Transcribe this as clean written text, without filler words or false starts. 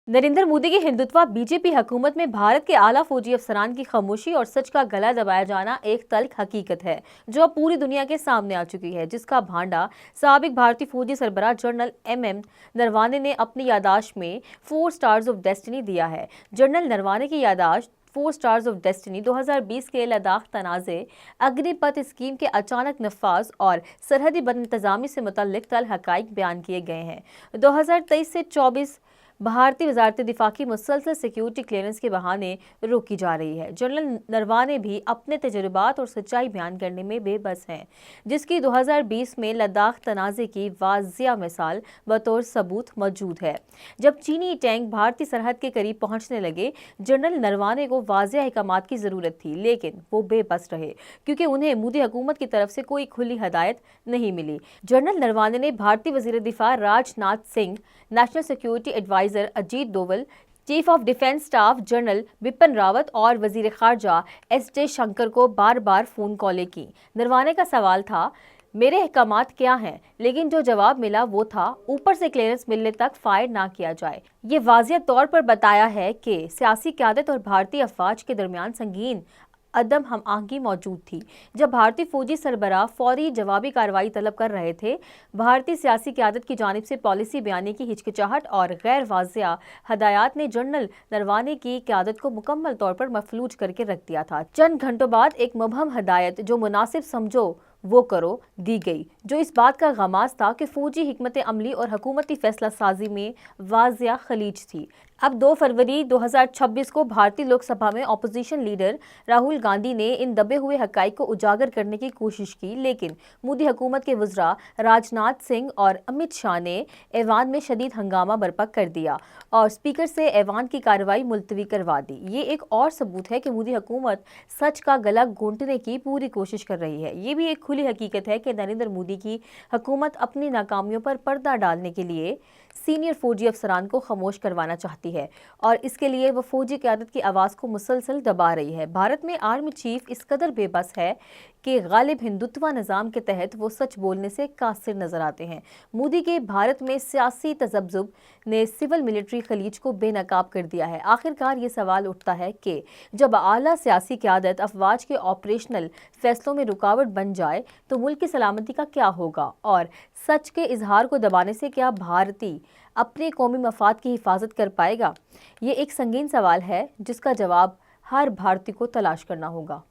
नरेंद्र मोदी की हिंदुत्व बीजेपी हुकूमत में भारत के आला फौजी अफसरान की खामोशी और सच का गला दबाया जाना एक तल्ख हकीकत है जो अब पूरी दुनिया के सामने आ चुकी है, जिसका भांडा साबिक भारतीय फौजी सरबराह जनरल एम नरवाने ने अपनी यादाश्त में 4 स्टार्स ऑफ डेस्टिनी दिया है। जनरल नरवाने की यादाश्त 4 स्टार्स ऑफ डेस्टिनी 2020 के लद्दाख तनाज़े, अग्निपथ स्कीम के अचानक नफाज और सरहदी बदइंतजामी से मुतल्लिक तल हकाइक बयान किए गए हैं। 2023 से 24 भारतीय वजारत दिफा की मुसलसल सिक्योरिटी क्लियरेंस के बहाने रोकी जा रही है। जनरल नरवाने भी अपने तजुर्बात और सच्चाई बयान करने में बेबस हैं, जिसकी 2020 में लद्दाख तनाज़े की वाज़िया मिसाल बतौर सबूत मौजूद है। जब चीनी टैंक भारतीय सरहद के करीब पहुंचने लगे, जनरल नरवाने को वाज़िया अहकामात की ज़रूरत थी, लेकिन वो बेबस रहे क्योंकि उन्हें मोदी हुकूमत की तरफ से कोई खुली हदायत नहीं मिली। जनरल नरवाने ने भारतीय वज़ीर दिफा Rajnath Singh, national security adviser Ajit Doval, chief of defence staff general Bipin Rawat और वजीर खारजा एस शंकर को बार बार फोन कॉलें की। नरवाने का सवाल था, मेरे अहकामात क्या हैं, लेकिन जो जवाब मिला वो था ऊपर से क्लियरेंस मिलने तक फायर ना किया जाए। ये वाज़िया तौर पर बताया है कि सियासी क़यादत और भारतीय अफवाज के दरमियान संगीन अदम हम आहंगी मौजूद थी। जब भारतीय फौजी सरबराह फौरी जवाबी कार्रवाई तलब कर रहे थे, भारतीय सियासी क़यादत की जानिब से पॉलिसी बयानी की हिचकिचाहट और गैर वाज़िया हदायत ने जनरल नरवाने की क़यादत को मुकम्मल तौर पर मफलूज करके रख दिया था। चंद घंटों बाद एक मुबहम हदायत, जो मुनासिब समझो वो करो, दी गई, जो इस बात का गमाज़ था कि फौजी हिकमत अमली और हुकूमती फैसला साजी में वाज़िया खलीज थी। अब 2 फरवरी 2026 को भारतीय लोकसभा में अपोजिशन लीडर राहुल गांधी ने इन दबे हुए हक़ाइक़ को उजागर करने की कोशिश की, लेकिन मोदी हुकूमत के वज़रा राजनाथ सिंह और अमित शाह ने ऐवान में शदीद हंगामा बर्पा कर दिया और स्पीकर से ऐवान की कार्रवाई मुलतवी करवा दी। ये एक और सबूत है कि मोदी हुकूमत सच का गला घोंटने की पूरी कोशिश कर रही है। ये भी एक खुली हकीकत है कि नरेंद्र मोदी की हुकूमत अपनी नाकामियों पर पर्दा डालने के लिए सीनियर फौजी अफसरान को खामोश करवाना चाहती है और इसके लिए वो फौजी क़यादत की आवाज़ को मुसलसल दबा रही है। भारत में आर्मी चीफ इस कदर बेबस है कि गालिब हिंदुत्व निज़ाम के तहत वो सच बोलने से कासिर नजर आते हैं। मोदी के भारत में सियासी तजब्जुब ने सिविल मिलिट्री खलीज को बेनकाब कर दिया है। आखिरकार ये सवाल उठता है कि जब आला सियासी क़यादत अफवाज के ऑपरेशनल फैसलों में रुकावट बन जाए तो मुल्क की सलामती का क्या होगा, और सच के इजहार को दबाने से क्या भारतीय अपने कौमी मफाद की हिफाजत कर पाएगा? ये एक संगीन सवाल है जिसका जवाब हर भारतीय को तलाश करना होगा।